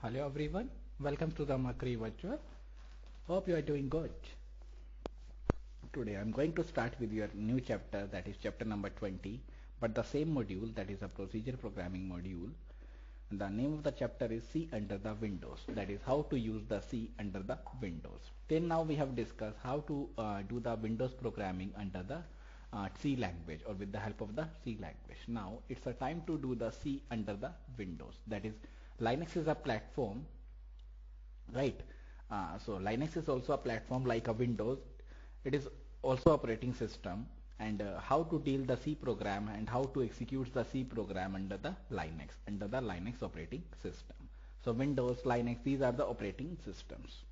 Hello everyone, welcome to the Makri Virtual. Hope you are doing good. Today I'm going to start with your new chapter, that is chapter number 20, but the same module, that is a procedure programming module. The name of the chapter is C under the Windows, that is how to use the C under the Windows. Till now we have discussed how to do the Windows programming under the C language or with the help of the C language. Now it's a time to do the C under the Windows, that is Linux is a platform, right? So Linux is also a platform like a Windows. It is also operating system, and how to deal the C program and how to execute the C program under the Linux operating system. So Windows, Linux, these are the operating systems.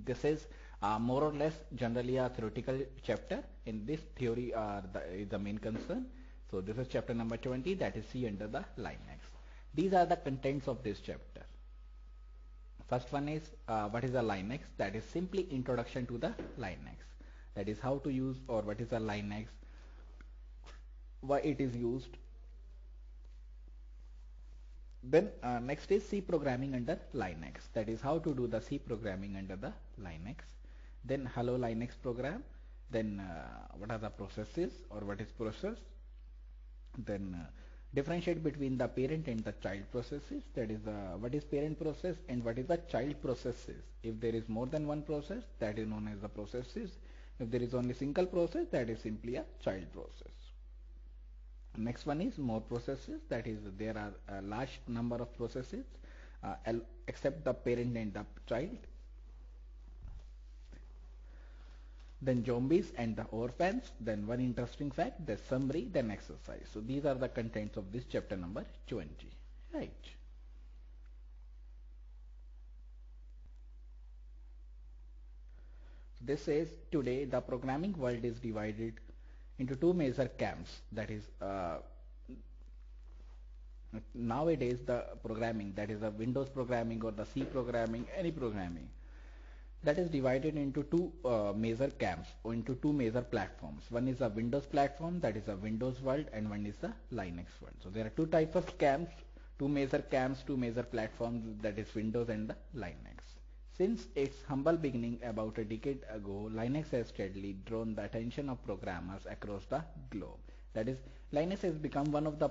This is more or less generally a theoretical chapter. In this theory is the main concern. So this is chapter number 20, that is C under the Linux. These are the contents of this chapter. First one is what is a Linux? That is simply introduction to the Linux. That is how to use or what is a Linux, why it is used. Then next is C programming under Linux. That is how to do the C programming under the Linux. Then hello Linux program. Then what are the processes or what is process. Then differentiate between the parent and the child processes. That is what is parent process and what is the child processes. If there is more than one process, that is known as the processes. If there is only single process, that is simply a child process. Next one is more processes. That is there are a large number of processes except the parent and the child. Then zombies and the orphans, then one interesting fact, the summary, then exercise. So these are the contents of this chapter number 20, right? So this says today the programming world is divided into two major camps. That is nowadays the programming, that is the Windows programming or the C programming, any programming, that is divided into two major camps or into two major platforms. One is a Windows platform, that is a Windows world, and one is the Linux world. So there are two types of camps, two major platforms, that is Windows and the Linux. Since its humble beginning about a decade ago, Linux has steadily drawn the attention of programmers across the globe. That is, Linux has become one of the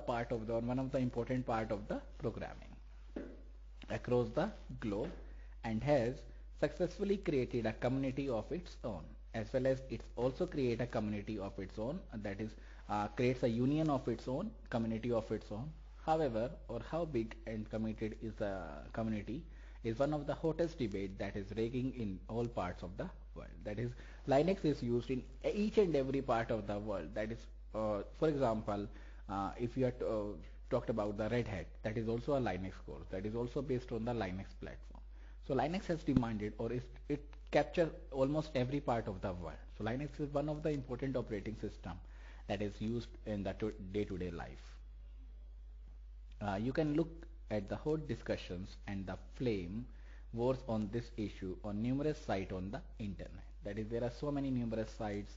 important part of the programming across the globe, and has successfully created a community of its own, as well as it's also create a community of its own, that is creates a union of its own, community of its own. However, or how big and committed is the community is one of the hottest debate that is raging in all parts of the world. That is, Linux is used in each and every part of the world. That is, for example, if you are talked about the Red Hat, that is also a Linux course, that is also based on the Linux platform. So Linux has demanded, or it captures almost every part of the world. So Linux is one of the important operating system that is used in the day-to-day life. You can look at the hot discussions and the flame wars on this issue on numerous sites on the internet. That is, there are so many numerous sites,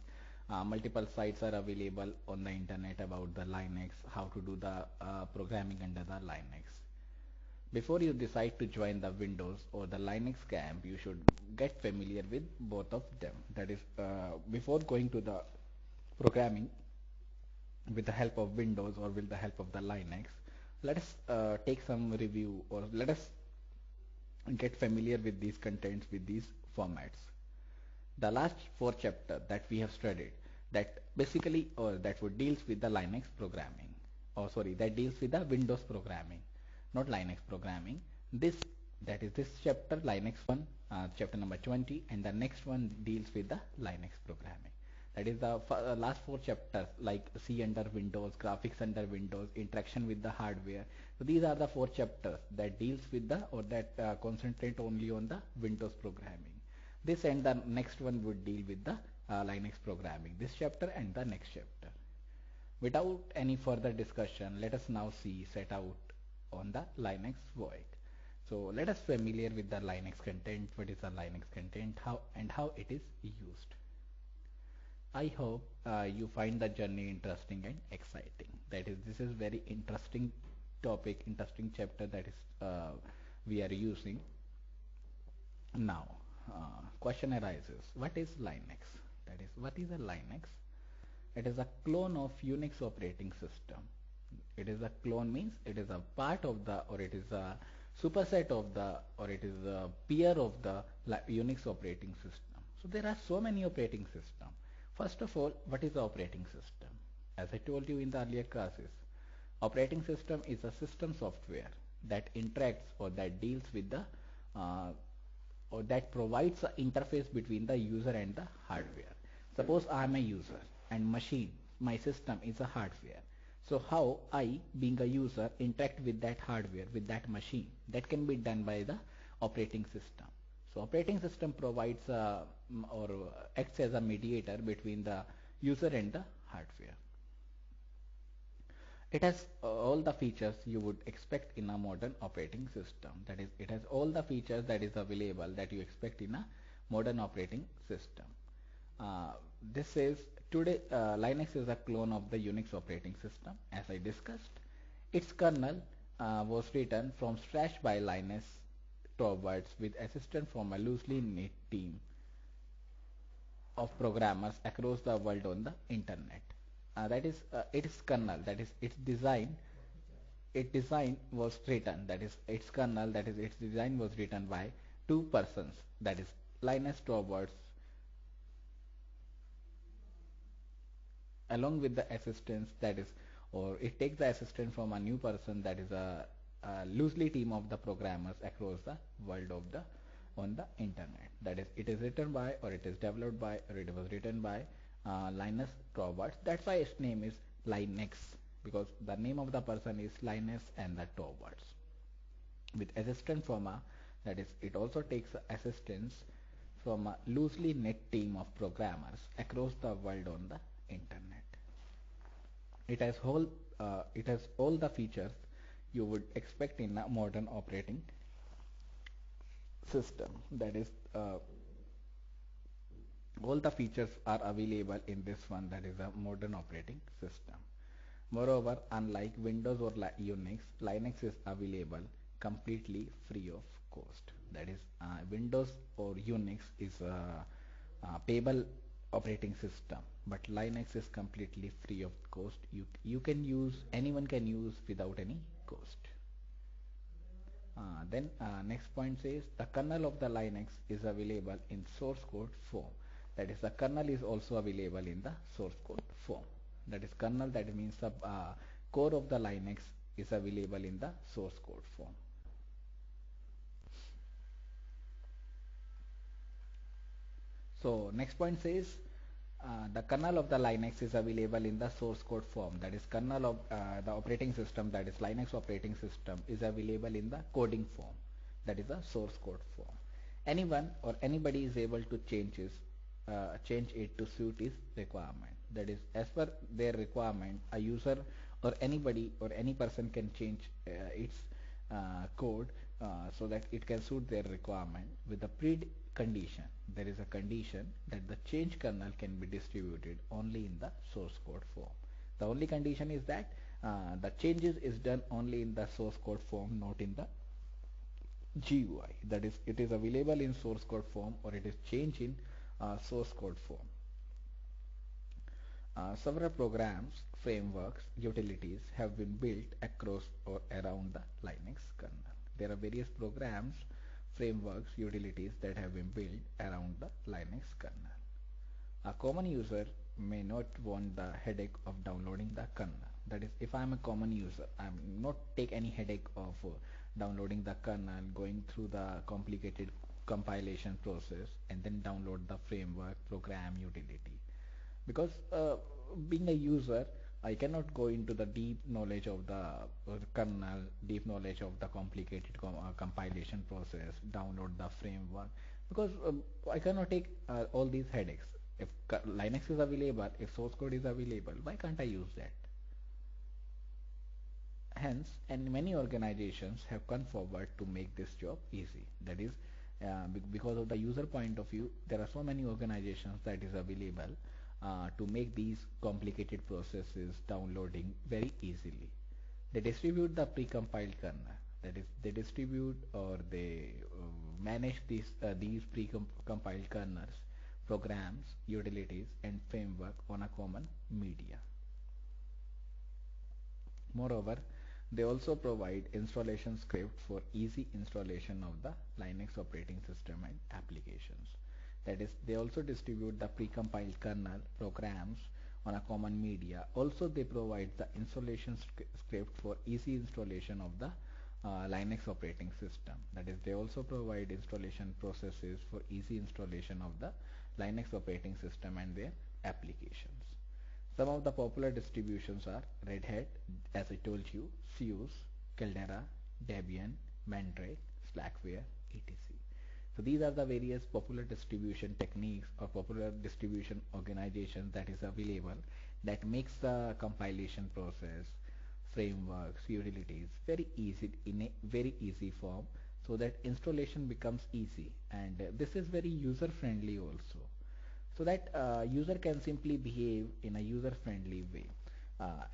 multiple sites are available on the internet about the Linux, how to do the programming under the Linux. Before you decide to join the Windows or the Linux camp, you should get familiar with both of them. That is, before going to the programming with the help of Windows or with the help of the Linux, let us take some review, or let us get familiar with these contents, with these formats. The last four chapters that we have studied, that basically, or that would deals with the Linux programming, or sorry, that deals with the Windows programming, not Linux programming. This chapter, Linux one, chapter number 20, and the next one deals with the Linux programming. That is the last four chapters, like C under Windows, graphics under Windows, interaction with the hardware. So these are the four chapters that deals with the, or that concentrate only on the Windows programming. This and the next one would deal with the Linux programming, this chapter and the next chapter. Without any further discussion, let us now set out on the Linux void. So let us familiar with the Linux content, what is the Linux content, how it is used. I hope you find the journey interesting and exciting. That is, this is very interesting topic, interesting chapter that is we are using. Now, question arises, what is Linux? That is, what is a Linux? It is a clone of Unix operating system. It is a clone means it is a part of the, or it is a superset of the, or it is a peer of the Unix operating system. So there are so many operating systems. First of all, what is the operating system? As I told you in the earlier classes, operating system is a system software that interacts or that deals with the or that provides an interface between the user and the hardware. Suppose I am a user and machine, my system is a hardware. So how I, being a user, interact with that hardware, with that machine, that can be done by the operating system. So operating system provides or acts as a mediator between the user and the hardware. It has all the features you would expect in a modern operating system. That is, it has all the features that is available that you expect in a modern operating system. This is today Linux is a clone of the Unix operating system, as I discussed. Its kernel was written from scratch by Linus Torvalds with assistance from a loosely knit team of programmers across the world on the internet. That is its kernel, that is its design. Its design was written, that is its kernel, that is its design was written by two persons, that is Linus Torvalds along with the assistance, that is, or it takes the assistance from a new person, that is a loosely team of the programmers across the world of the on the internet. That is, it is written by, or it is developed by, or it was written by Linus Torvalds. That's why its name is Linux, because the name of the person is Linus and the Torvalds. With assistance from a, that is, it also takes assistance from a loosely knit team of programmers across the world on the internet. It has all the features you would expect in a modern operating system. That is, all the features are available in this one, that is a modern operating system. Moreover, unlike Windows or Unix, Linux is available completely free of cost. That is, Windows or Unix is a payable operating system, but Linux is completely free of cost. You can use, anyone can use without any cost. Then next point says the kernel of the Linux is available in source code form. That is, the kernel is also available in the source code form. That is, kernel, that means the core of the Linux is available in the source code form. So next point says the kernel of the Linux is available in the source code form. That is, kernel of the operating system, that is Linux operating system, is available in the coding form. That is the source code form. Anyone or anybody is able to change it to suit its requirement. That is, as per their requirement, a user or anybody or any person can change its code so that it can suit their requirement with the condition. There is a condition that the change kernel can be distributed only in the source code form. The only condition is that the changes is done only in the source code form, not in the GUI. That is, it is available in source code form, or it is changed in source code form. Several programs, frameworks, utilities have been built across or around the Linux kernel. There are various programs, frameworks, utilities that have been built around the Linux kernel. A common user may not want the headache of downloading the kernel. That is, if I am a common user, I am not take any headache of downloading the kernel, going through the complicated compilation process and then download the framework, program, utility. Because being a user, I cannot go into the deep knowledge of the kernel, deep knowledge of the complicated compilation process, download the framework, because I cannot take all these headaches. If Linux is available, if source code is available, why can't I use that? Hence, and many organizations have come forward to make this job easy. That is, because of the user point of view, there are so many organizations that is available to make these complicated processes downloading very easily. They distribute the precompiled kernel. That is, they distribute or they manage these pre-compiled kernels, programs, utilities, and framework on a common media. Moreover, they also provide installation script for easy installation of the Linux operating system and applications. That is, they also distribute the precompiled kernel programs on a common media. Also, they provide the installation script for easy installation of the Linux operating system. That is, they also provide installation processes for easy installation of the Linux operating system and their applications. Some of the popular distributions are Red Hat, as I told you, SUSE, Caldera, Debian, Mandrake, Slackware, etc. So these are the various popular distribution techniques or popular distribution organizations that is available that makes the compilation process, frameworks, utilities very easy in a very easy form, so that installation becomes easy, and this is very user friendly also, so that user can simply behave in a user friendly way.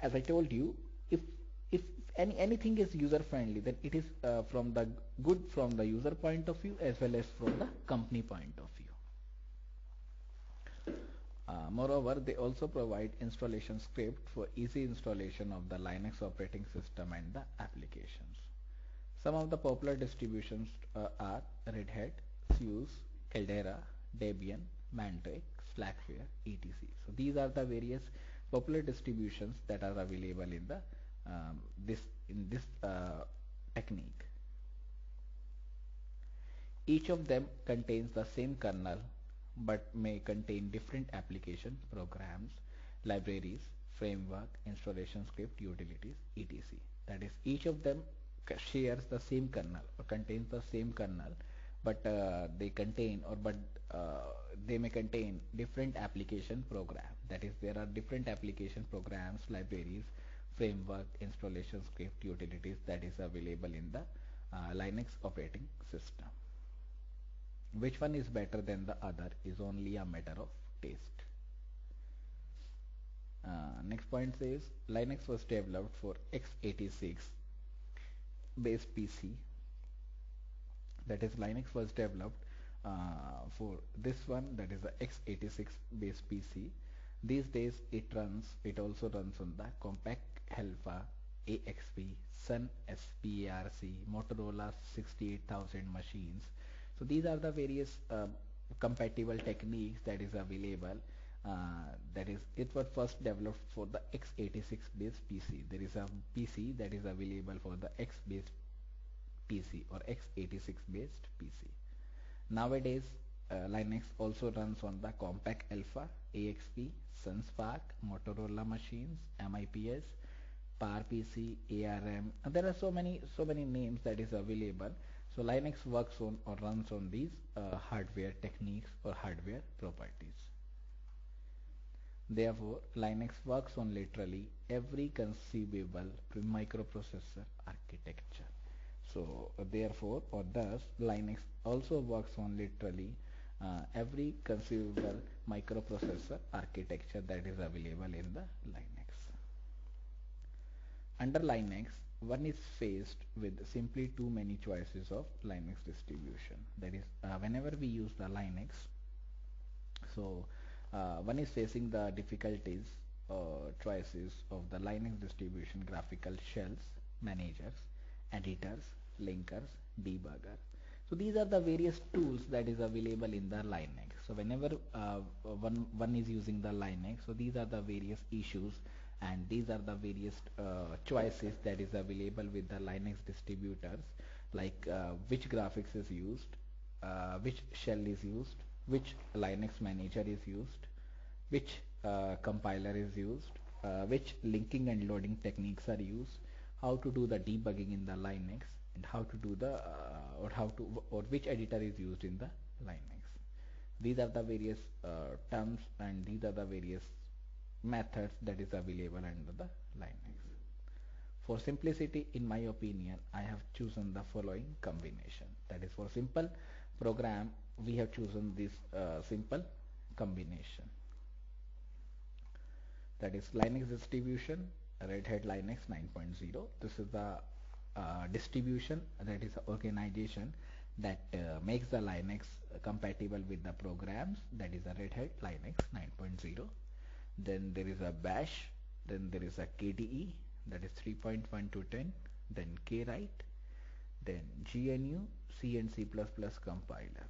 As I told you, if anything is user friendly, then it is from the good from the user point of view as well as from the company point of view. Moreover, they also provide installation script for easy installation of the Linux operating system and the applications. Some of the popular distributions are Red Hat, SUSE, Caldera, Debian, Mandrake, Slackware, etc. So these are the various popular distributions that are available in the this technique. Each of them contains the same kernel but may contain different application programs, libraries, framework, installation script, utilities, etc. That is, each of them shares the same kernel or contains the same kernel, but they may contain different application program. That is, there are different application programs, libraries, framework, installation script, utilities that is available in the Linux operating system. Which one is better than the other is only a matter of taste. Next point says Linux was developed for x86 based PC. That is, Linux was developed for this one, that is the x86 based PC. These days it also runs on the Compact Alpha, AXP, Sun SPARC, Motorola 68000 machines. So these are the various compatible techniques that is available. That is, it was first developed for the x86 based PC. There is a PC that is available for the X based PC or x86 based PC. Nowadays, Linux also runs on the Compact Alpha, AXP, Sun SPARC, Motorola machines, MIPS, PowerPC, ARM. And there are so many names that is available. So Linux works on or runs on these hardware techniques or hardware properties. Therefore, Linux works on literally every conceivable microprocessor architecture. So therefore, or thus, Linux also works on literally every conceivable microprocessor architecture that is available in the Linux. Under Linux, one is faced with simply too many choices of Linux distribution. That is, whenever we use the Linux, so one is facing the difficulties choices of the Linux distribution: graphical shells, managers, editors, linkers, debugger. So these are the various tools that is available in the Linux. So whenever one is using the Linux, so these are the various issues and these are the various choices that is available with the Linux distributors, like which graphics is used, which shell is used, which Linux manager is used, which compiler is used, which linking and loading techniques are used, how to do the debugging in the Linux, and how to do the or which editor is used in the Linux. These are the various terms and these are the various methods that is available under the Linux. For simplicity, in my opinion, I have chosen the following combination. That is, for simple program, we have chosen this simple combination. That is Linux distribution, Red Hat Linux 9.0. This is the distribution, that is organization that makes the Linux compatible with the programs, that is a Red Hat Linux 9.0. Then there is a bash, then there is a KDE, that is 3.1 to 10, then kwrite, then GNU, C and C++ compiler.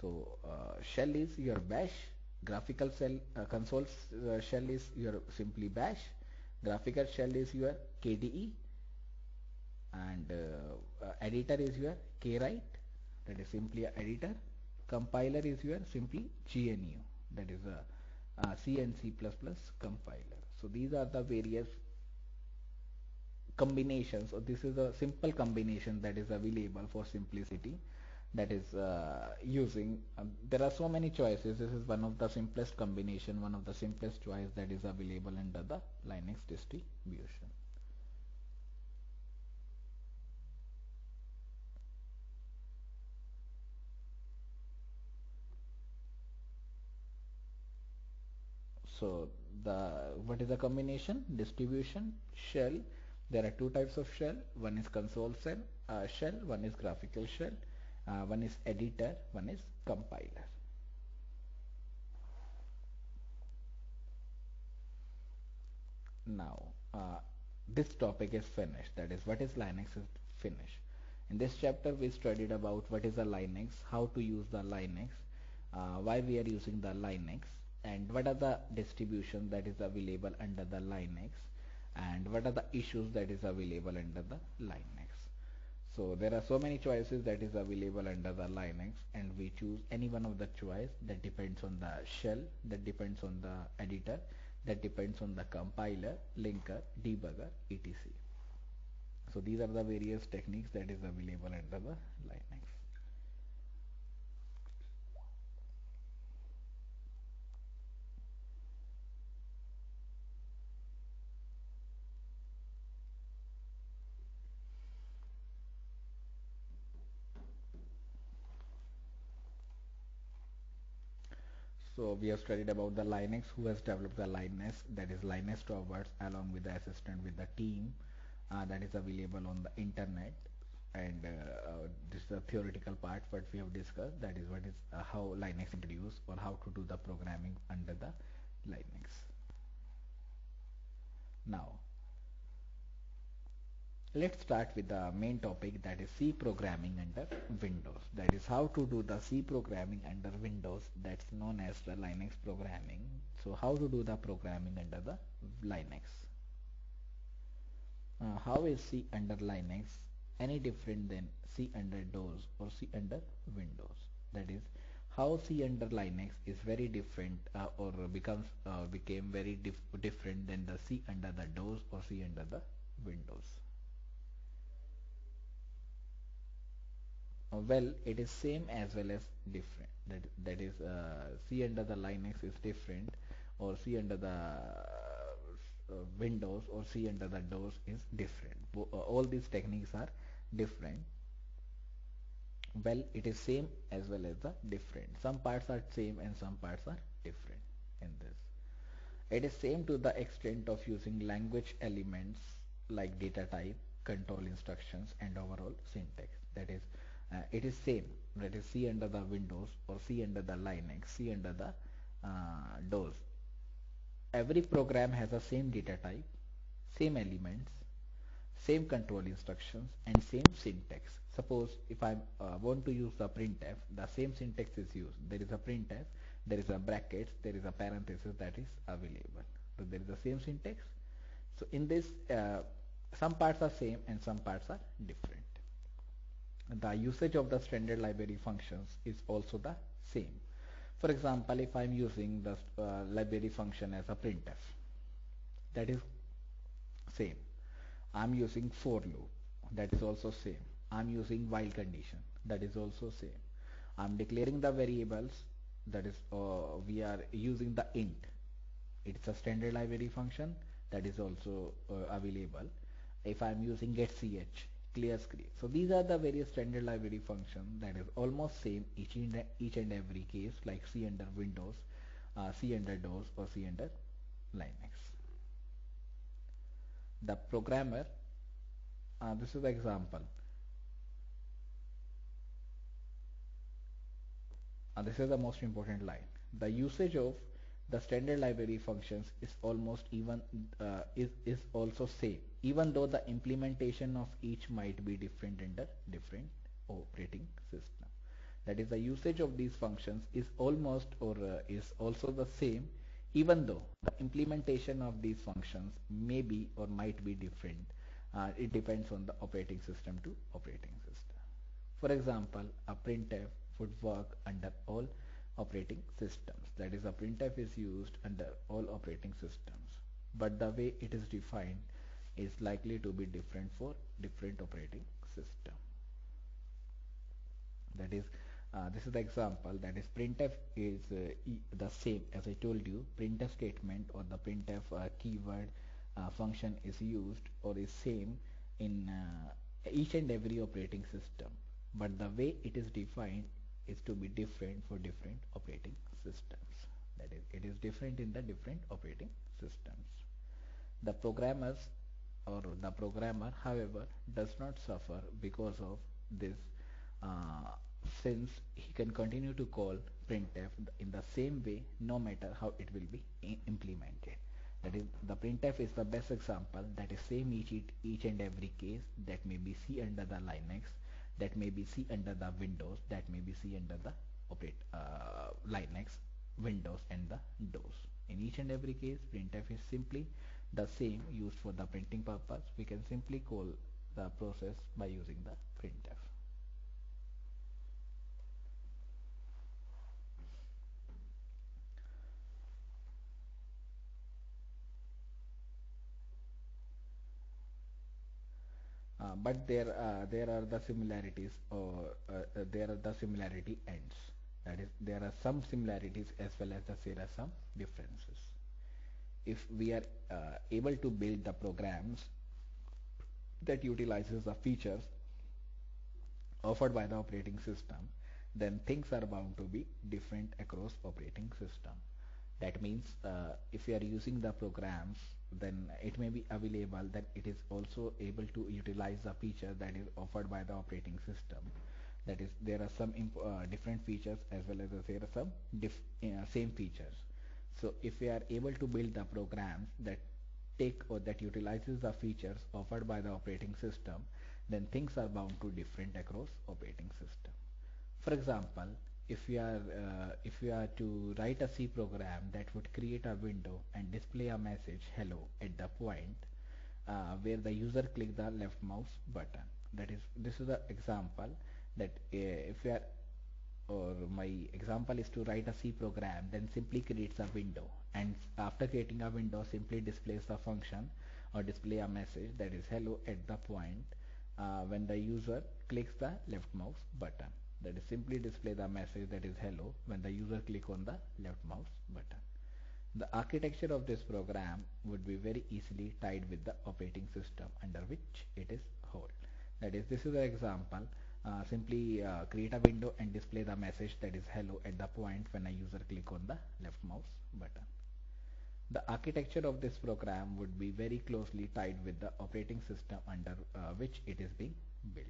So shell is your bash, graphical shell, console shell is your simply bash, graphical shell is your KDE, and editor is your kwrite, that is simply a editor. Compiler is your simply GNU, that is a C and C++ compiler. So these are the various combinations, or this is a simple combination that is available for simplicity, that is using there are so many choices. This is one of the simplest combination, one of the simplest choice that is available under the Linux distribution. So what is the combination? Distribution, shell. There are two types of shell. One is console shell, one is graphical shell, one is editor, one is compiler. Now this topic is finished, that is what is Linux is finished. In this chapter we studied about what is a Linux, how to use the Linux, why we are using the Linux, and what are the distributions that is available under the Linux, and what are the issues that is available under the Linux. So there are so many choices that is available under the Linux, and we choose any one of the choice. That depends on the shell, that depends on the editor, that depends on the compiler, linker, debugger, etc. So these are the various techniques that is available under the Linux. So we have studied about the Linux, who has developed the Linux, that is Linus Torvalds, along with the assistant with the team that is available on the internet. And this is the theoretical part what we have discussed, that is what is how Linux introduced, or how to do the programming under the Linux. Now let's start with the main topic, that is C programming under Windows. That is how to do the C programming under Windows, that's known as the Linux programming. So how to do the programming under the Linux. How is C under Linux any different than C under DOS or C under Windows? That is how C under Linux is very different, or became very different than the C under the DOS or C under the Windows. Well, it is same as well as different. That is C under the Linux is different, or C under the Windows or C under the DOS is different. All these techniques are different. Well, it is same as well as the different. Some parts are same and some parts are different in this. It is same to the extent of using language elements like data type, control instructions, and overall syntax. That is it is same, that is C under the Windows or C under the Linux, C under the DOS. Every program has the same data type, same elements, same control instructions, and same syntax. Suppose if I want to use the printf, the same syntax is used. There is a printf, there is a brackets, there is a parenthesis that is available. So there is the same syntax. So in this some parts are same and some parts are different. The usage of the standard library functions is also the same. For example, if I am using the library function as a printf, that is same. I am using for loop, that is also same. I am using while condition, that is also same. I am declaring the variables, that is we are using the int. It's a standard library function that is also available. If I am using getch, clear screen. So these are the various standard library functions that is almost same each and every case, like C under Windows, C under DOS, or C under Linux. The programmer This is the example. This is the most important line. The usage of the standard library functions is almost even is also same, even though the implementation of each might be different under different operating system. That is, the usage of these functions is almost or is also the same, even though the implementation of these functions may be or might be different. It depends on the operating system to operating system. For example, a printf would work under all operating systems. That is, a printf is used under all operating systems, but the way it is defined is likely to be different for different operating system. That is, this is the example. That is, printf is the same as I told you. Printf statement or the printf keyword function is used or is same in each and every operating system, but the way it is defined is to be different for different operating systems. That is, it is different in the different operating systems. The programmers or the programmer, however, does not suffer because of this, uh, since he can continue to call printf in the same way no matter how it will be implemented. That is, the printf is the best example that is same each and every case. That may be C under the Linux, that may be C under the Windows, that may be C under the Linux, Windows and the DOS. In each and every case, printf is simply the same used for the printing purpose. We can simply call the process by using the printf. But there are the similarities, or there are the similarity ends. That is, there are some similarities as well as there are some differences. If we are able to build the programs that utilizes the features offered by the operating system, then things are bound to be different across operating system. That means if you are using the programs, then it may be available that it is also able to utilize the feature that is offered by the operating system. That is, there are some different features as well as there are some same features. So if we are able to build the programs that take or that utilizes the features offered by the operating system, then things are bound to different across operating system. For example, if we are to write a C program that would create a window and display a message hello at the point where the user click the left mouse button. That is, this is the example that if we are or my example is to write a C program, then simply creates a window, and after creating a window simply displays the function or display a message that is hello at the point when the user clicks the left mouse button. That is, simply display the message that is hello when the user click on the left mouse button. The architecture of this program would be very easily tied with the operating system under which it is held. That is, this is an example. Simply create a window and display the message that is hello at the point when a user click on the left mouse button. The architecture of this program would be very closely tied with the operating system under which it is being built.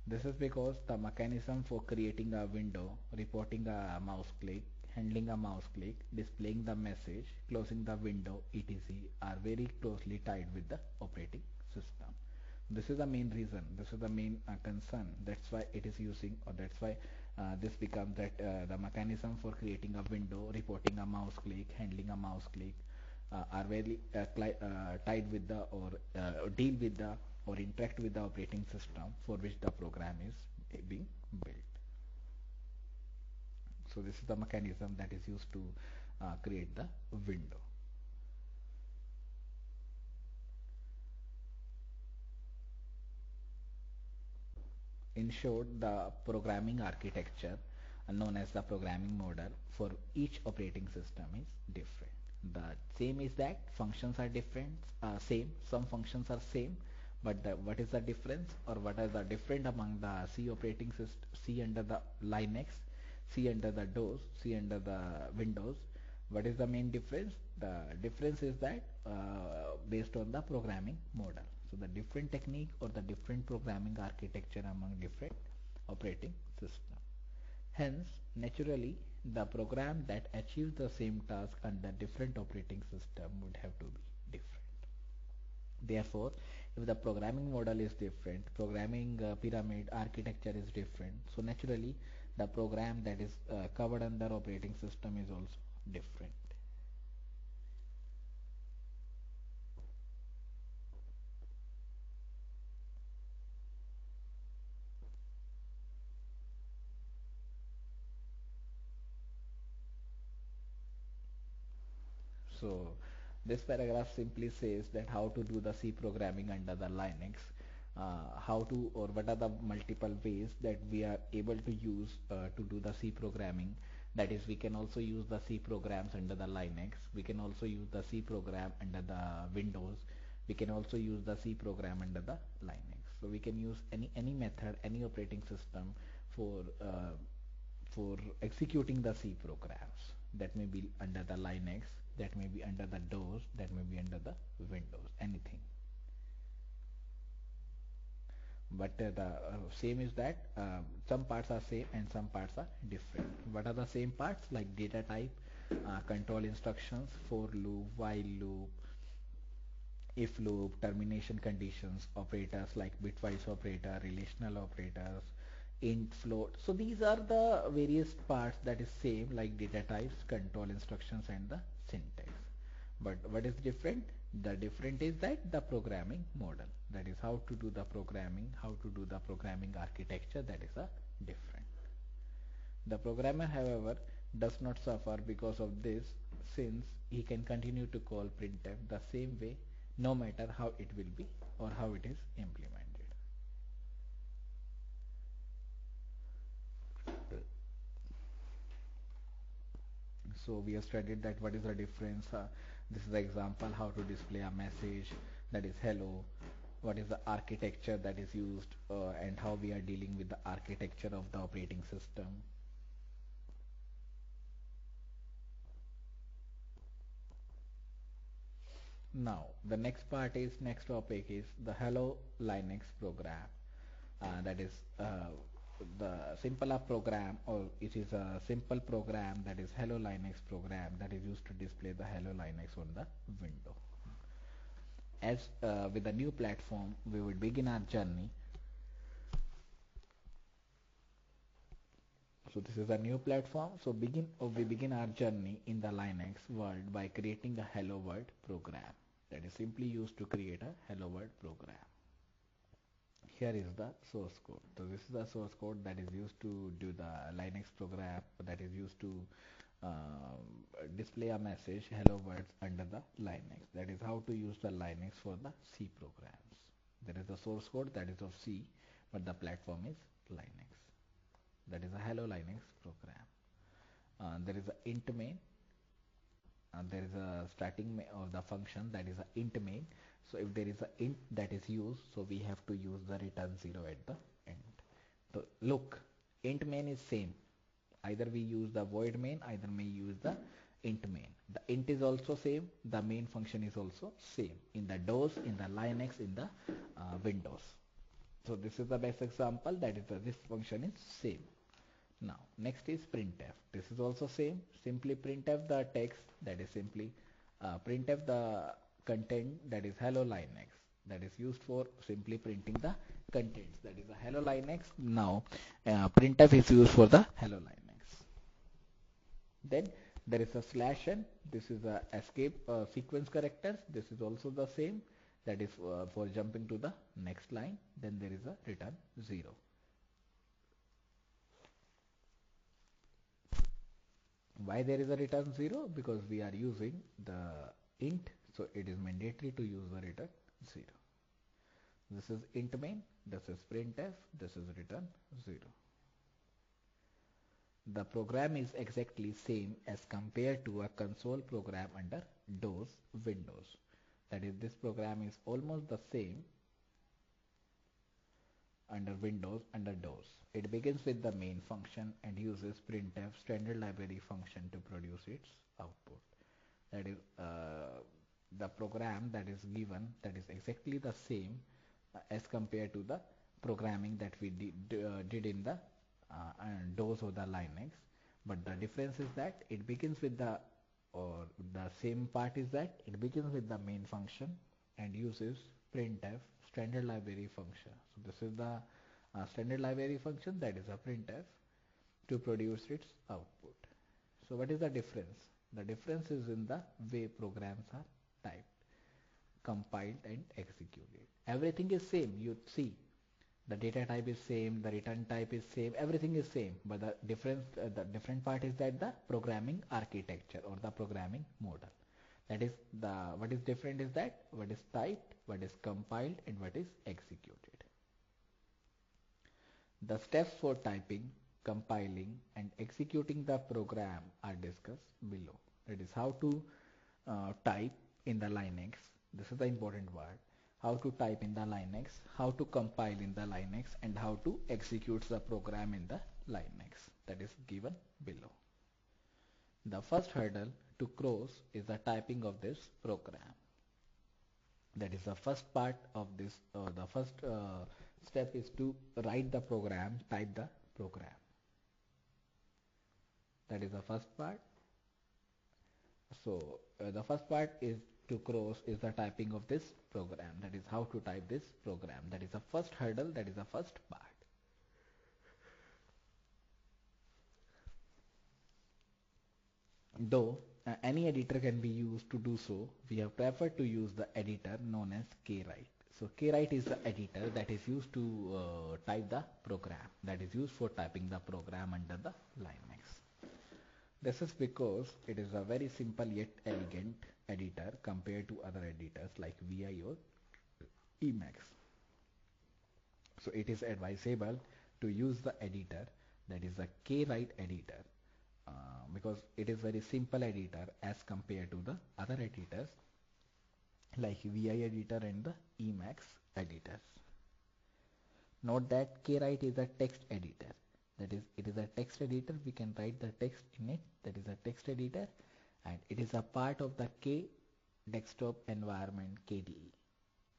This is because the mechanism for creating a window, reporting a mouse click, handling a mouse click, displaying the message, closing the window, etc. are very closely tied with the operating system. This is the main reason, this is the main concern. That's why it is using, or that's why this becomes that the mechanism for creating a window, reporting a mouse click, handling a mouse click are very tied with the or deal with the or interact with the operating system for which the program is being built. So this is the mechanism that is used to create the window. In short, the programming architecture known as the programming model for each operating system is different. The same is that functions are different, same, some functions are same, but what is the difference, or what are the different among the C operating system, C under the Linux, C under the DOS, C under the Windows? What is the main difference? The difference is that based on the programming model. So the different technique or the different programming architecture among different operating system. Hence, naturally, the program that achieves the same task under different operating system would have to be different. Therefore, if the programming model is different, programming pyramid architecture is different, so naturally the program that is covered under operating system is also different. So this paragraph simply says that how to do the C programming under the Linux, how to or what are the multiple ways that we are able to use to do the C programming. That is, we can also use the C programs under the Linux. We can also use the C program under the Windows. We can also use the C program under the Linux. So we can use any method, any operating system for executing the C programs. That may be under the Linux, that may be under the DOS, that may be under the Windows, anything. But the same is that some parts are same and some parts are different. What are the same parts? Like data type, control instructions, for loop, while loop, if loop, termination conditions, operators like bitwise operator, relational operators, int, float. So these are the various parts that is same, like data types, control instructions, and the syntax. But what is different? The different is that the programming model, that is how to do the programming, how to do the programming architecture, that is a different. The programmer, however, does not suffer because of this, since he can continue to call printf the same way no matter how it will be or how it is implemented. So we have studied that what is the difference. This is the example how to display a message that is hello, what is the architecture that is used, and how we are dealing with the architecture of the operating system. Now the next topic is the Hello Linux program. That is the simpler program, or it is a simple program, that is Hello Linux program, that is used to display the Hello Linux on the window. As with the new platform, we will begin our journey. So this is a new platform. So we begin our journey in the Linux world by creating a Hello World program. That is simply used to create a Hello World program. Here is the source code. So this is the source code that is used to do the Linux program, that is used to display a message hello world under the Linux. That is how to use the Linux for the C programs. There is the source code that is of C, but the platform is Linux. That is a Hello Linux program. There is a int main. There is a starting of the function, that is a int main. So if there is a int that is used, so we have to use the return 0 at the end. So look, int main is same. Either we use the void main, either may use the int main. The int is also same, the main function is also same in the DOS, in the Linux, in the Windows. So this is the best example, that is this function is same. Now next is printf. This is also same. Simply printf the text, that is simply printf the content, that is Hello Linux, that is used for simply printing the contents, that is a Hello Linux. Now printf is used for the Hello Linux. Then there is a /n. This is a escape sequence characters. This is also the same, that is for jumping to the next line. Then there is a return 0. Why there is a return 0? Because we are using the int, so it is mandatory to use the return 0. This is int main, this is printf, this is return 0. The program is exactly same as compared to a console program under DOS Windows. That is, this program is almost the same under Windows, under DOS. It begins with the main function and uses printf standard library function to produce its output. That is the program that is given, that is exactly the same as compared to the programming that we did in the DOS or the Linux. But the difference is that it begins with the same part is that it begins with the main function and uses printf standard library function. So this is the standard library function, that is a printf, to produce its output. So what is the difference? The difference is in the way programs are typed, compiled and executed. Everything is same. You see, the data type is same, the return type is same, everything is same, but the different part is that the programming architecture or the programming model. That is what is different is that what is typed, what is compiled and what is executed. The steps for typing, compiling and executing the program are discussed below. That is how to type in the Linux. This is the important word. How to type in the Linux, how to compile in the Linux and how to execute the program in the Linux. That is given below. The first hurdle to cross is the typing of this program. That is the first part of this, the first step is to write the program, type the program. That is the first part. So the first part is to cross is the typing of this program. That is how to type this program. That is the first hurdle, that is the first part. Though any editor can be used to do so, we have preferred to use the editor known as kwrite. So kwrite is the editor that is used to type the program, that is used for typing the program under the Linux. This is because it is a very simple yet elegant editor compared to other editors like VI or Emacs. So it is advisable to use the editor, that is the kwrite editor, because it is very simple editor as compared to the other editors like VI editor and the Emacs editors. Note that kwrite is a text editor. That is, it is a text editor. We can write the text in it. That is a text editor, and it is a part of the K desktop environment KDE.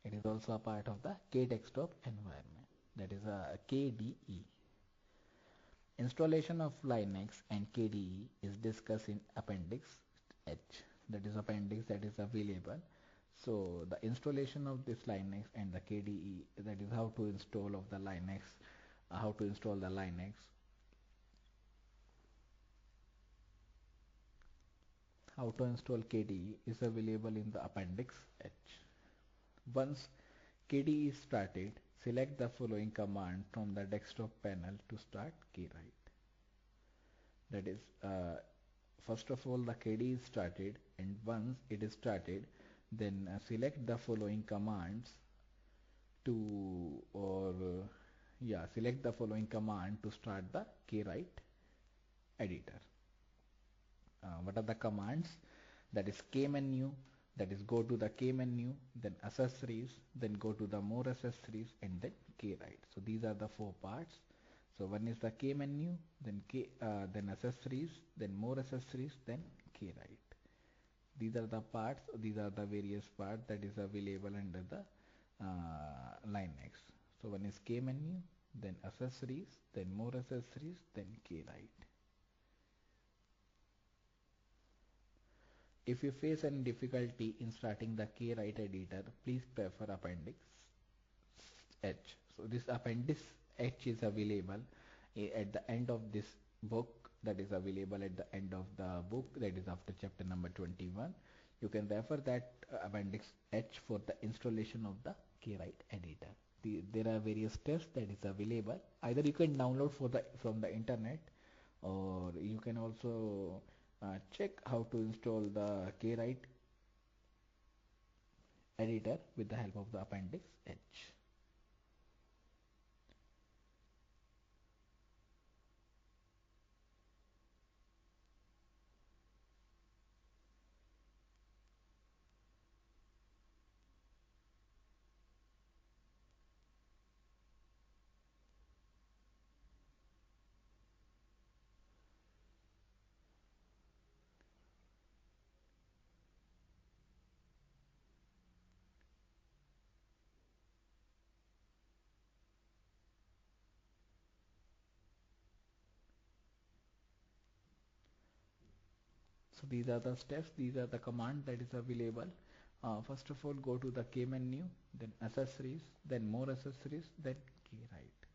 It is also a part of the K desktop environment. That is a KDE. Installation of Linux and KDE is discussed in Appendix H. That is appendix that is available. So the installation of this Linux and the KDE, that is how to install of the Linux, how to install the Linux. How to install KDE is available in the Appendix H. Once KDE is started, select the following command from the desktop panel to start kwrite. That is, first of all, the KDE is started, and once it is started, then select the following commands to, select the following command to start the kwrite editor. What are the commands? That is K menu, that is go to the K menu, then accessories, then go to the more accessories, and then kwrite. So these are the four parts. So one is the K menu, then then accessories, then more accessories, then kwrite. These are the parts, these are the various parts that is available under the Linux. So one is K menu, then accessories, then more accessories, then kwrite. If you face any difficulty in starting the kwrite editor, please prefer Appendix H. So this Appendix H is available at the end of this book, that is available at the end of the book, that is after chapter number 21. You can refer that Appendix H for the installation of the kwrite editor. There are various steps that is available. Either you can download from the internet, or you can also check how to install the kwrite editor with the help of the Appendix H. So these are the steps, these are the command that is available. First of all, go to the K menu, then accessories, then more accessories, then Kwrite.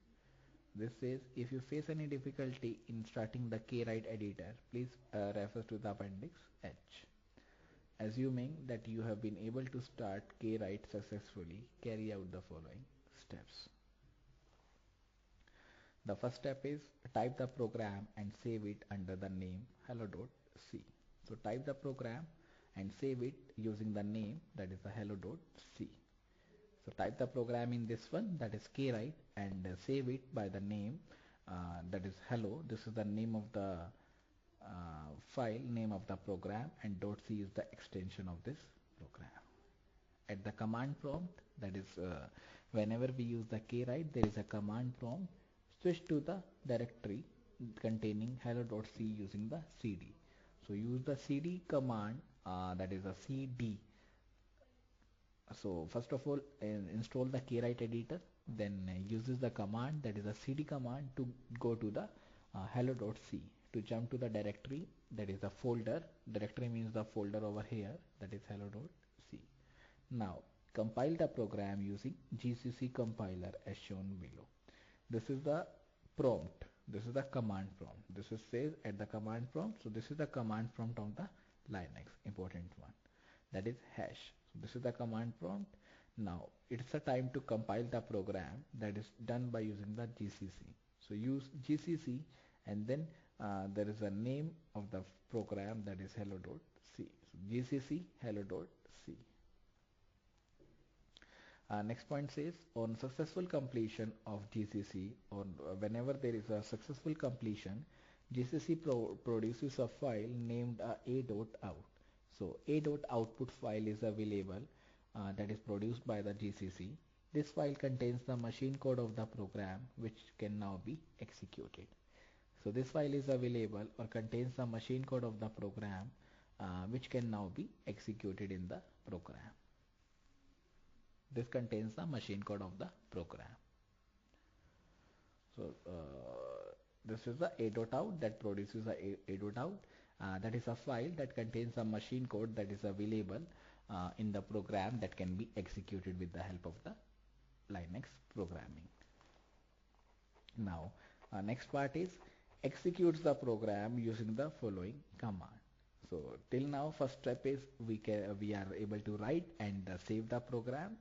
This says if you face any difficulty in starting the Kwrite editor, please refer to the appendix H. Assuming that you have been able to start Kwrite successfully, carry out the following steps. The first step is type the program and save it under the name hello.c. So type the program and save it using the name that is the hello.c. So type the program in this one, that is Kwrite, and save it by the name that is hello. This is the name of the file, name of the program, and .c is the extension of this program. At the command prompt, that is whenever we use the Kwrite, there is a command prompt. Switch to the directory containing hello.c using the cd. So use the cd command, that is a cd. So first of all, install the Kwrite editor, then uses the command, that is a cd command, to go to the hello.c, to jump to the directory, that is the folder. Directory means the folder over here, that is hello.c. Now compile the program using GCC compiler as shown below. This is the prompt, this is the command prompt. This is says at the command prompt. So this is the command prompt on the Linux, important one, that is hash. So this is the command prompt. Now it's a time to compile the program, that is done by using the GCC. So use GCC, and then there is a name of the program, that is hello.c. So GCC hello.c. Next point says on successful completion of GCC, or whenever there is a successful completion, GCC produces a file named a.out. So a.output file is available, that is produced by the GCC. This file contains the machine code of the program which can now be executed. So this file is available or contains the machine code of the program which can now be executed in the program. This contains the machine code of the program. So this is the a.out that produces the a.out. That is a file that contains a machine code that is available in the program that can be executed with the help of the Linux programming. Now next part is executes the program using the following command. So till now first step is we are able to write and save the program.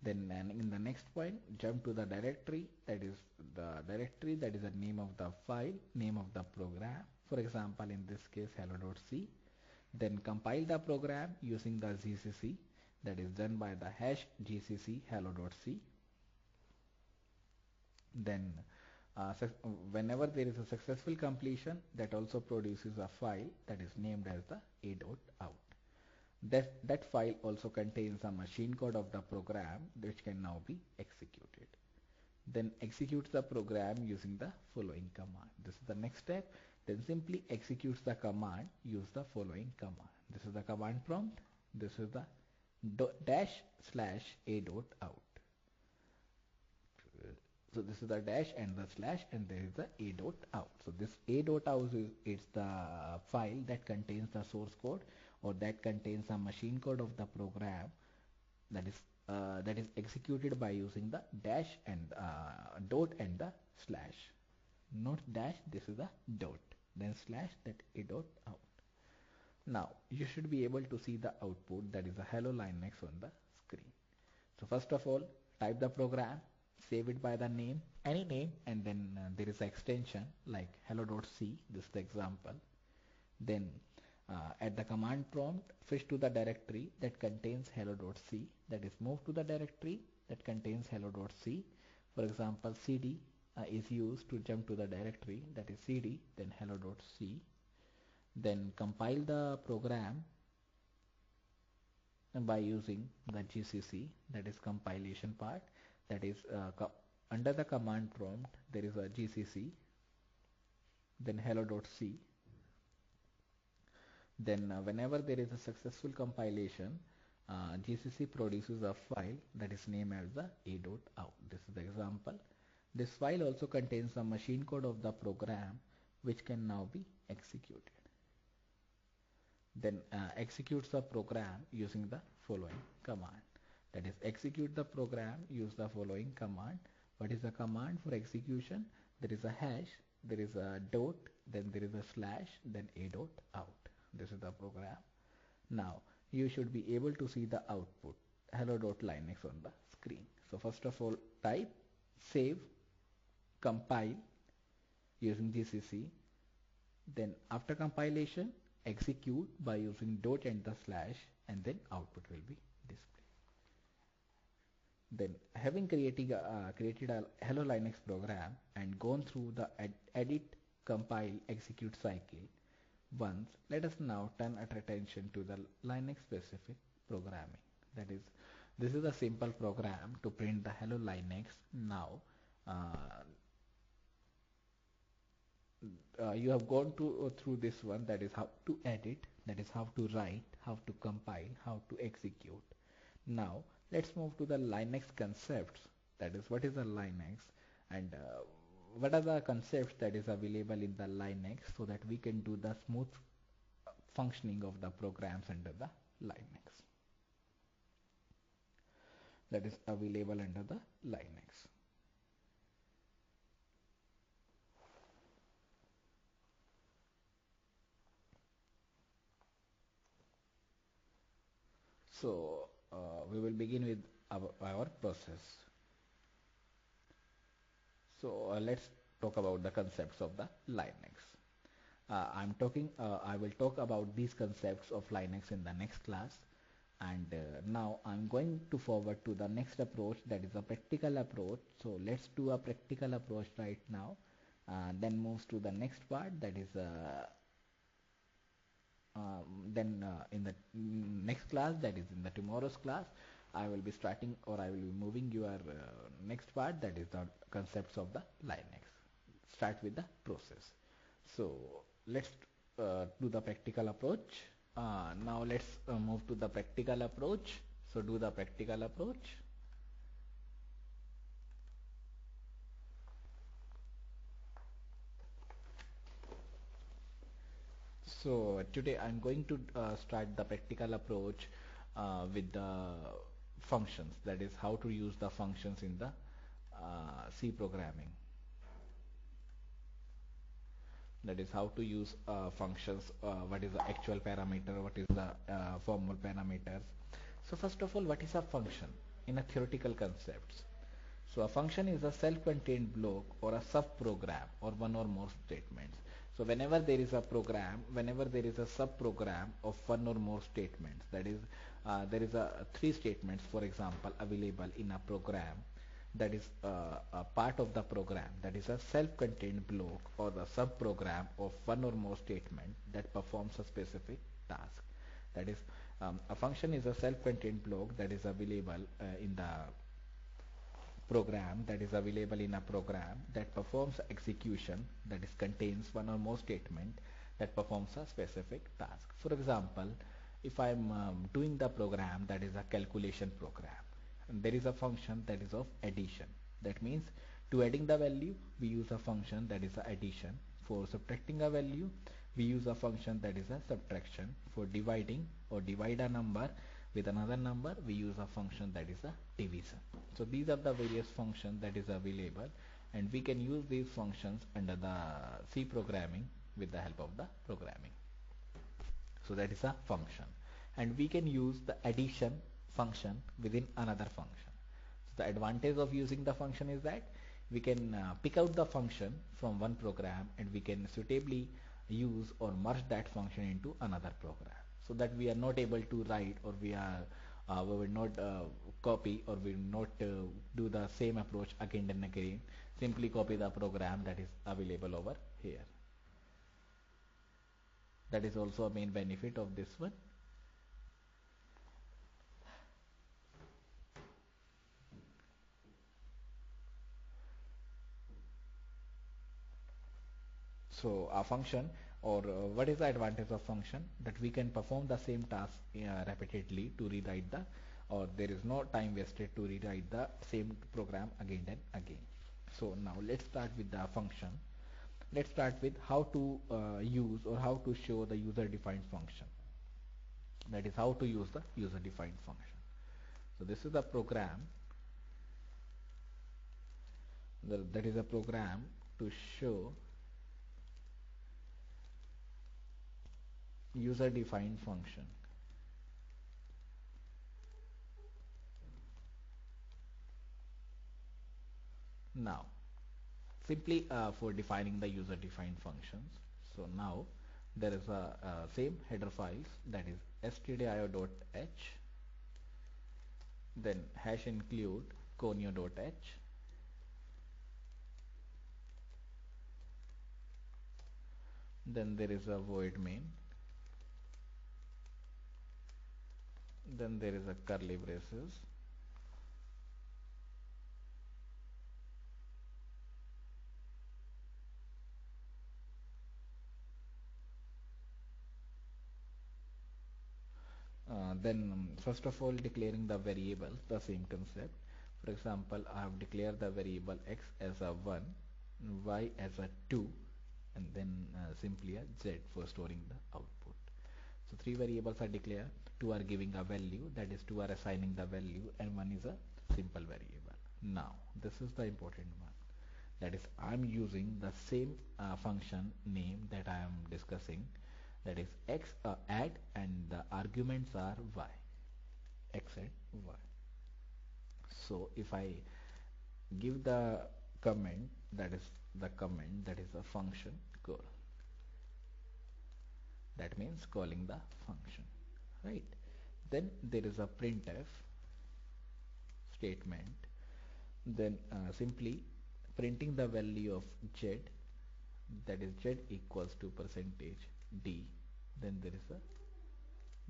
Then in the next point, jump to the directory, that is the name of the file, name of the program, for example in this case hello.c. Then compile the program using the GCC, that is done by the hash gcc hello.c. Then whenever there is a successful completion, that also produces a file that is named as the a.out. That file also contains a machine code of the program which can now be executed. Then executes the program using the following command. This is the next step. Then simply executes the command, use the following command. This is the command prompt. This is the /a.out. So this is the dash and the slash, and there is the a.out. So this a.out is the file that contains the source code, or that contains a machine code of the program that is executed by using the dash and dot and the slash. Not dash, this is the dot, then slash, that a.out. Now you should be able to see the output, that is the hello Linux on the screen. So first of all, type the program, save it by the name, any name, and then there is an extension like hello.c. This is the example. Then at the command prompt, switch to the directory that contains hello.c, that is move to the directory that contains hello.c. For example, cd is used to jump to the directory, that is cd, then hello.c. Then compile the program by using the GCC, that is compilation part, that is under the command prompt there is a GCC, then hello.c. Then whenever there is a successful compilation, GCC produces a file that is named as the a.out. This is the example. This file also contains the machine code of the program which can now be executed. then executes the program using the following command. That is, execute the program, use the following command. What is the command for execution? There is a hash, there is a dot, then there is a slash, then a dot out. This is the program. Now you should be able to see the output hello.linux on the screen. So first of all, type save, compile using GCC. Then after compilation, execute by using dot and the slash, and then output will be displayed. Then having created a hello Linux program and gone through the edit, compile, execute cycle once, let us now turn our attention to the Linux specific programming. That is, this is a simple program to print the hello Linux. Now you have gone through this one, that is how to edit, that is how to write, how to compile, how to execute. Now let's move to the Linux concepts, that is what is a Linux, and what are the concepts that is available in the Linux, so that we can do the smooth functioning of the programs under the Linux that is available under the Linux. So we will begin with our process. So let's talk about the concepts of the Linux. I will talk about these concepts of Linux in the next class, and now I'm going to forward to the next approach, that is a practical approach. So let's do a practical approach right now, then moves to the next part, that is in the next class, that is in the tomorrow's class, I will be starting, or I will be moving your next part, that is the concepts of the Linux. Start with the process. So let's do the practical approach. Now let's move to the practical approach. So do the practical approach. So today I'm going to start the practical approach with the functions, that is how to use the functions in the C programming. That is how to use functions, what is the actual parameter, what is the formal parameters. So first of all, what is a function in a theoretical concepts? So a function is a self-contained block or a sub-program or one or more statements. So whenever there is a program, whenever there is a sub-program of one or more statements, that is there is a three statements, for example, available in a program, that is a part of the program, that is a self-contained block or the sub-program of one or more statement that performs a specific task. That is, a function is a self-contained block that is available in the program, that is available in a program that performs execution, that is contains one or more statement that performs a specific task. For example, if I am doing the program that is a calculation program, and there is a function that is of addition, that means to adding the value we use a function that is a addition. For subtracting a value we use a function that is a subtraction. For dividing or divide a number with another number we use a function that is a division. So these are the various functions that is available, and we can use these functions under the C programming with the help of the programming. So that is a function, and we can use the addition function within another function. So the advantage of using the function is that we can pick out the function from one program, and we can suitably use or merge that function into another program, so that we are not able to write, or we will not copy, or we will not do the same approach again and again. Simply copy the program that is available over here. That is also a main benefit of this one. So a function, or what is the advantage of function? That we can perform the same task repeatedly to rewrite the, or there is no time wasted to rewrite the same program again and again. So now let's start with the function. Let's start with how to use or how to show the user defined function. That is how to use the user defined function. So this is the program, that is a program to show user defined function. Now simply for defining the user defined functions, so now there is a same header files, that is stdio.h, then hash include conio.h, then there is a void main, then there is a curly braces, then first of all declaring the variables, the same concept. For example, I have declared the variable x as a 1, y as a 2, and then simply a z for storing the output. So three variables are declared, two are giving a value, that is two are assigning the value, and one is a simple variable. Now this is the important one, that is I am using the same function name that I am discussing, that is x add, and the arguments are y, x and y. So if I give the comment, that is the comment, that is a function call, that means calling the function, right? Then there is a printf statement, then simply printing the value of z, that is z equals to percentage d, then there is a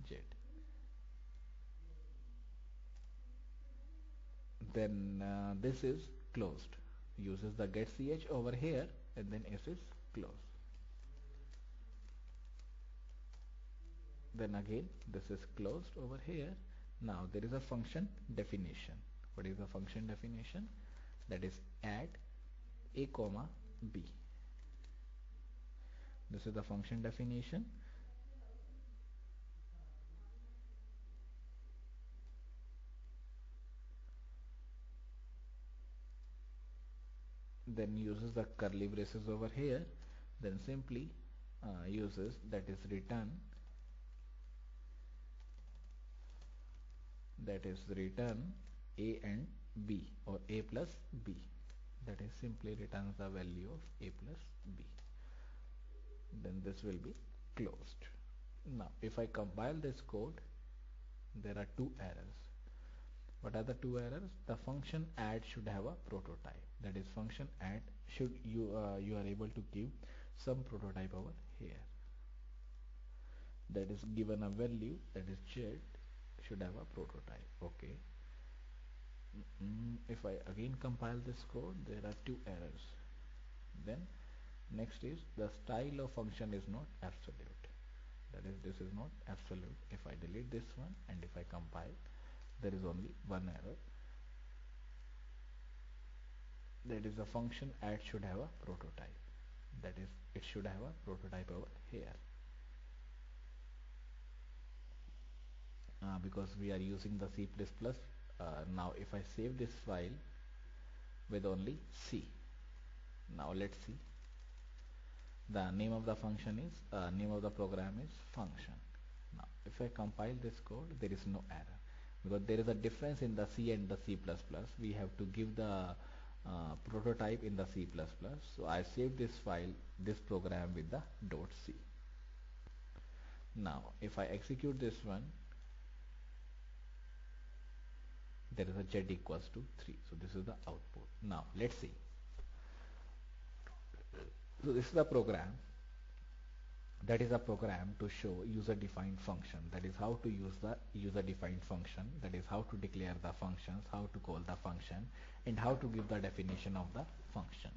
z, then this is closed, uses the get ch over here, and then s is closed. Then again this is closed over here. Now there is a function definition. What is the function definition? That is add a comma b. This is the function definition. Then uses the curly braces over here, then simply uses, that is return, a and b, or a plus b, that is simply returns the value of a plus b, then this will be closed. Now if I compile this code, there are two errors. What are the two errors? The function add should have a prototype, that is function add should you are able to give some prototype over here, that is given a value, that is z should have a prototype. Okay. If I again compile this code, there are two errors. Then next is the style of function is not absolute, that is this is not absolute. If I delete this one and if I compile, there is only one error, that is the function add should have a prototype, that is it should have a prototype over here, because we are using the C++. Now if I save this file with only C, now let's see, the name of the function is name of the program is function. Now if I compile this code, there is no error, because there is a difference in the C and the C++. We have to give the prototype in the C++. So I saved this file, this program with the .c. Now if I execute this one, there is a z equals to 3. So this is the output. Now let's see. So this is the program, that is a program to show user defined function, that is how to use the user defined function, that is how to declare the functions, how to call the function, and how to give the definition of the function.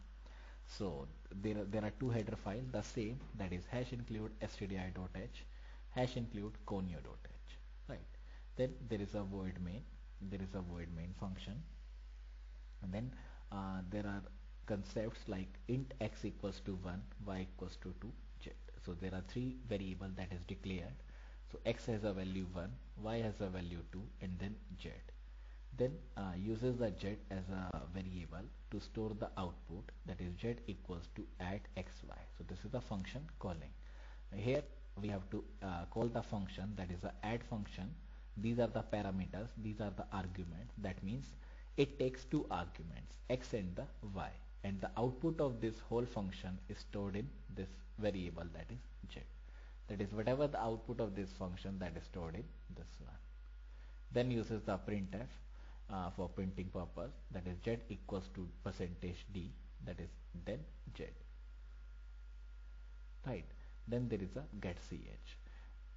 So there are two header files, the same, that is hash include stdi.h, hash include conio.h, right? Then there is a void main, function, and then there are concepts like int x equals to 1, y equals to 2, z. So there are three variables that is declared. So x has a value 1, y has a value 2, and then z. Then uses the z as a variable to store the output, that is z equals to add xy. So this is the function calling. Here we have to call the function, that is the add function. These are the parameters, these are the arguments. That means it takes two arguments, x and the y, and the output of this whole function is stored in this variable, that is z. That is whatever the output of this function, that is stored in this one. Then uses the printf for printing purpose, that is z equals to %d, that is then z. Right. Then there is a getch.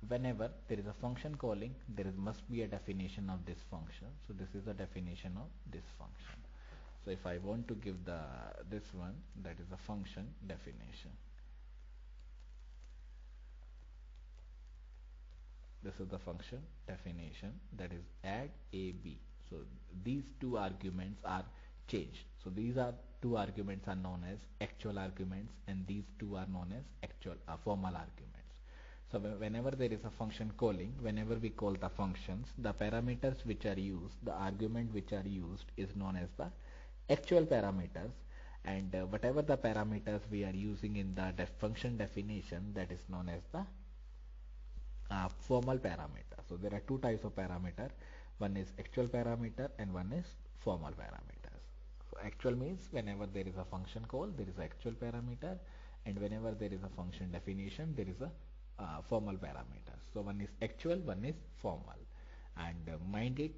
Whenever there is a function calling, must be a definition of this function. So this is the definition of this function. So if I want to give this one, that is a function definition. This is the function definition, that is add ab. So these two arguments are changed. So these are two arguments are known as actual arguments, and these two are known as actual formal arguments. So whenever there is a function calling, whenever we call the functions, the parameters which are used, the argument which are used is known as the actual parameters, and whatever the parameters we are using in the function definition, that is known as the formal parameter. So there are two types of parameter. One is actual parameter and one is formal parameters. So actual means whenever there is a function call, there is an actual parameter, and whenever there is a function definition, there is a formal parameter. So one is actual, one is formal, and mind it,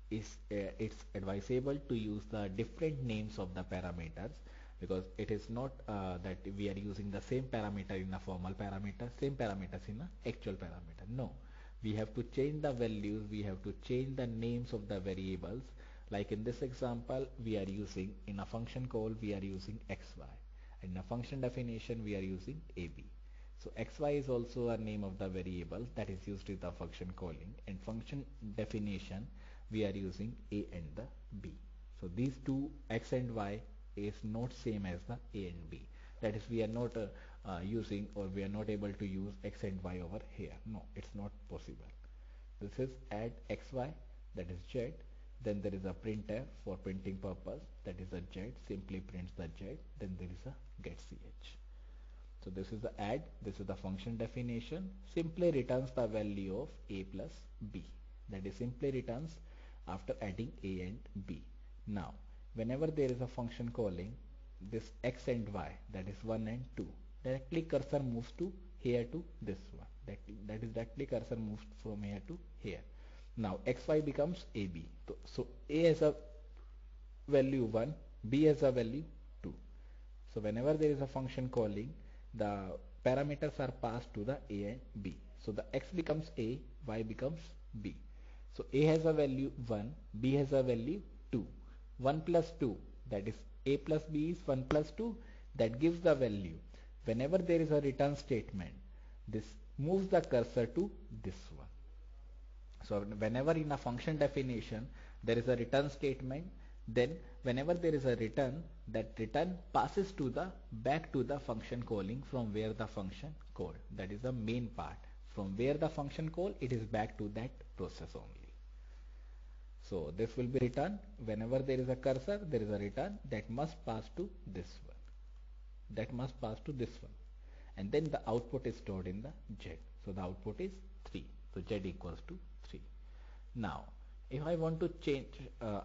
it's advisable to use the different names of the parameters, because it is not that we are using the same parameter in a formal parameter, same parameters in a actual parameter. No, we have to change the values, we have to change the names of the variables. Like in this example, we are using, in a function call, we are using xy, and in a function definition we are using ab. So xy is also a name of the variable that is used in the function calling, and function definition we are using a and the b. So these two, x and y, is not same as the a and b. That is, we are not using, or we are not able to use x and y over here. No, it's not possible. This is add xy, that is z. Then there is a printf for printing purpose, that is a z, simply prints the z. Then there is a getch. So this is the add, this is the function definition, simply returns the value of a plus b. That is, simply returns after adding a and b. Now whenever there is a function calling, this x and y, that is 1 and 2, directly cursor moves to here to this one. That is, directly cursor moves from here to here. Now xy becomes ab. So a has a value 1, b has a value 2. So whenever there is a function calling, the parameters are passed to the a and b. So the x becomes a, y becomes b. So a has a value 1, b has a value 2. 1 plus 2, that is a plus b is 1 plus 2, that gives the value. Whenever there is a return statement, this moves the cursor to this one. So whenever in a function definition there is a return statement, then whenever there is a return, that return passes to the back to the function calling from where the function called. That is the main part. From where the function call, it is back to that process only. So this will be returned. Whenever there is a cursor, there is a return that must pass to this one. That must pass to this one. And then the output is stored in the z. So the output is 3. So z equals to 3. Now, if I want to change,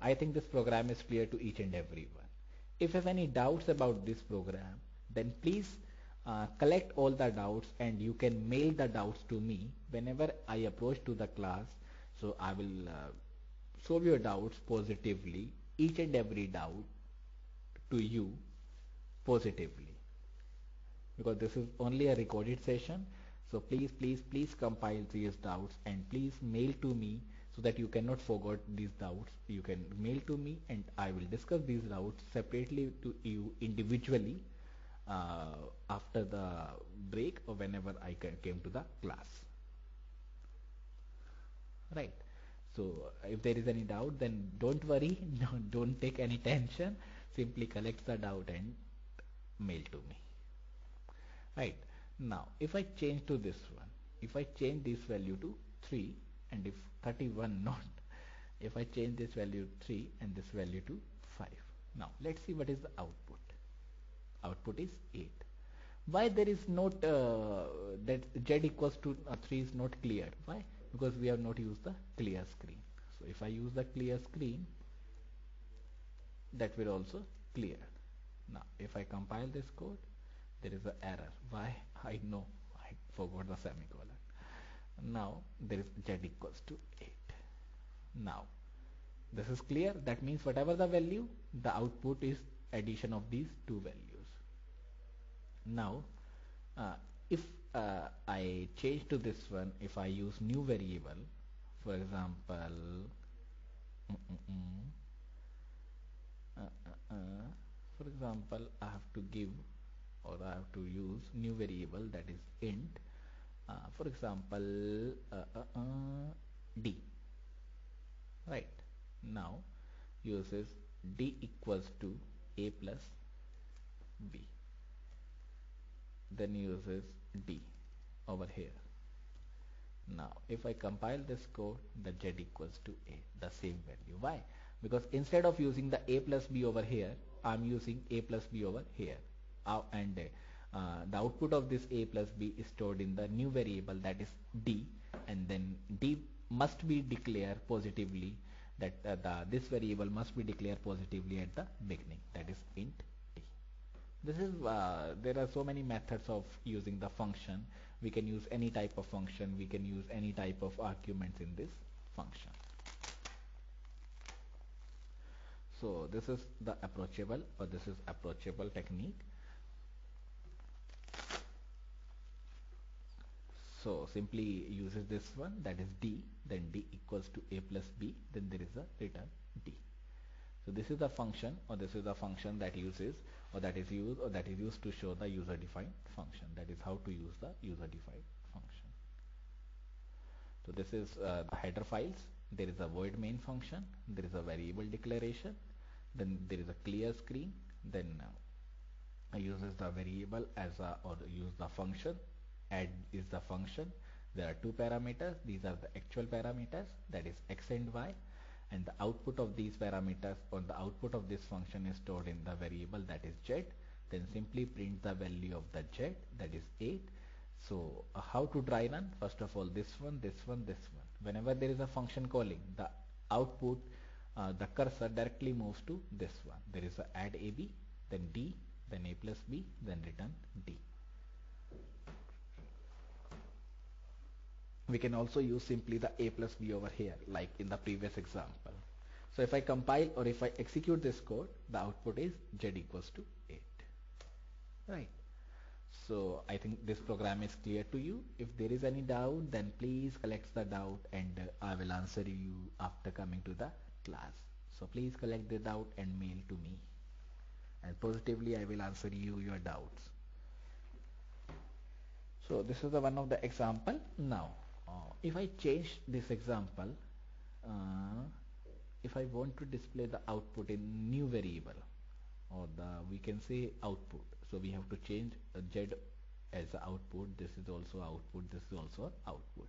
I think this program is clear to each and every one. If you have any doubts about this program, then please collect all the doubts, and you can mail the doubts to me whenever I approach to the class. So I will solve your doubts positively, each and every doubt to you positively, because this is only a recorded session. So please compile these doubts and please mail to me, so that you cannot forget these doubts. You can mail to me and I will discuss these doubts separately to you individually after the break or whenever I came to the class. Right. So if there is any doubt, then don't worry, don't take any tension, simply collect the doubt and mail to me. Right. Now if I change to this one, if I change this value to 3 and if 31 not, if I change this value to 3 and this value to 5. Now let's see what is the output. Output is 8. Why there is not that z equals to 3 is not clear? Why? Because we have not used the clear screen. So if I use the clear screen, that will also clear. Now if I compile this code, there is an error. Why? I know, I forgot the semicolon. Now there is z equals to 8. Now this is clear. That means whatever the value, the output is addition of these two values. Now if I change to this one, if I use new variable, for example, I have to give, or I have to use new variable, that is int, for example, d, right? Now uses d equals to a plus b, then uses d over here. Now if I compile this code, the z equals to a, the same value. Why? Because instead of using the a plus b over here, I'm using a plus b over here, and the output of this a plus b is stored in the new variable, that is d, and then d must be declared positively, that this variable must be declared positively at the beginning, that is int d. This is there are so many methods of using the function. We can use any type of function, we can use any type of arguments in this function. So this is the approachable, or this is approachable technique. So simply uses this one, that is d, then d equals to a plus b, then there is a return d. So this is the function, or this is the function that uses, or that is used, or that is used to show the user defined function. That is how to use the user defined function. So this is the header files. There is a void main function, there is a variable declaration, then there is a clear screen, then uses the variable as a, or use the function, add is the function. There are two parameters, these are the actual parameters, that is x and y, and the output of these parameters, or the output of this function, is stored in the variable, that is z. Then simply print the value of the z, that is 8. So how to dry run? First of all, this one, this one, this one. Whenever there is a function calling, the output, the cursor directly moves to this one. There is a add ab, then d, then a plus b, then return d. We can also use simply the a plus b over here, like in the previous example. So if I compile, or if I execute this code, the output is z equals to 8. Right. So I think this program is clear to you. If there is any doubt, then please collect the doubt, and I will answer you after coming to the class. So please collect the doubt and mail to me, and positively I will answer you your doubts. So this is the one of the example. Now if I change this example, if I want to display the output in new variable, or we can say output, so we have to change z as the output. This is also output, this is also output.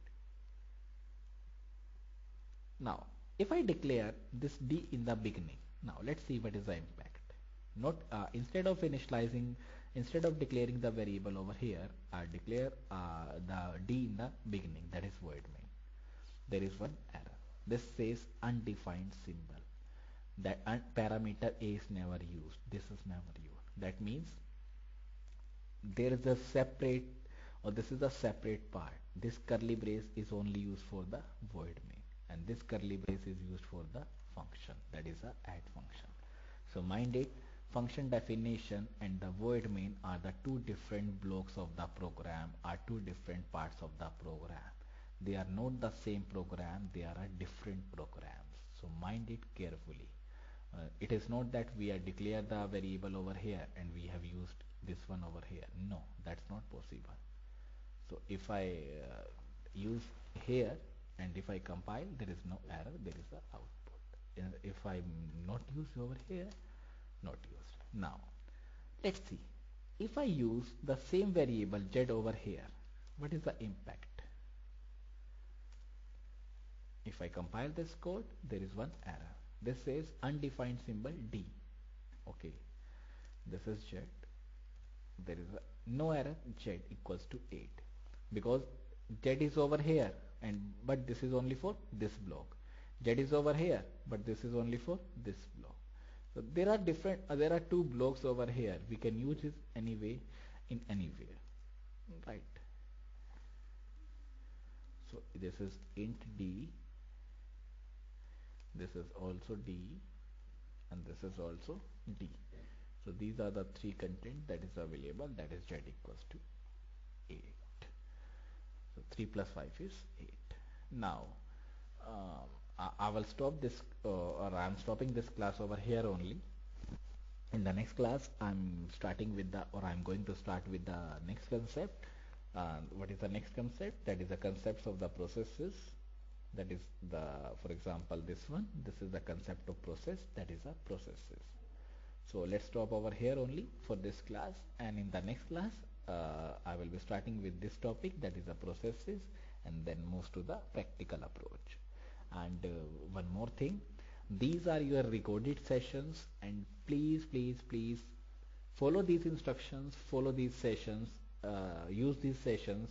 Now if I declare this d in the beginning, now let's see what is the impact. Not instead of initializing, instead of declaring the variable over here, I declare the d in the beginning, that is void main. There is one error. This says undefined symbol. That parameter a is never used. This is never used. That means there is a separate, or this is a separate part. This curly brace is only used for the void main, and this curly brace is used for the function, that is a add function. So mind it, function definition and the void main are the two different blocks of the program, are two different parts of the program. They are not the same program, they are different programs. So mind it carefully. It is not that we are declare the variable over here and we have used this one over here. No, that's not possible. So if I use here, and if I compile, there is no error, there is the output. If I not use over here, not used. Now let's see, if I use the same variable z over here, what is the impact? If I compile this code, there is one error. This says undefined symbol D. Okay, this is Z. There is no error. Z equals to 8 because Z is over here, and but this is only for this block. Z is over here, but this is only for this block. So there are different. There are two blocks over here. We can use it anyway, in anywhere, right? So this is int D. This is also D, and this is also D. So these are the three content that is available. That is Z equals to 8. So 3 plus 5 is 8. Now I will stop this, or I am stopping this class over here only. In the next class, I'm going to start with the next concept. What is the next concept? That is the concepts of the processes. That is for example, this one. This is the concept of process. That is the processes. So let's stop over here only for this class, and in the next class I will be starting with this topic, that is the processes, and then move to the practical approach. And one more thing, these are your recorded sessions, and please follow these instructions, follow these sessions, use these sessions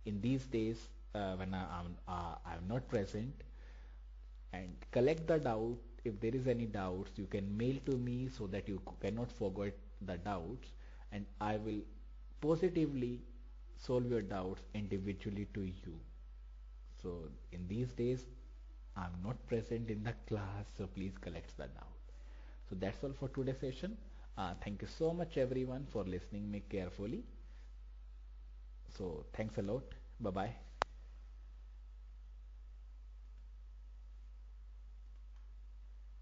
in these days when I'm not present, and collect the doubt. If there is any doubts, you can mail to me so that you cannot forget the doubts, and I will positively solve your doubts individually to you. So in these days I'm not present in the class, so please collect the doubt. So that's all for today's session. Thank you so much everyone for listening me carefully. So thanks a lot. Bye bye.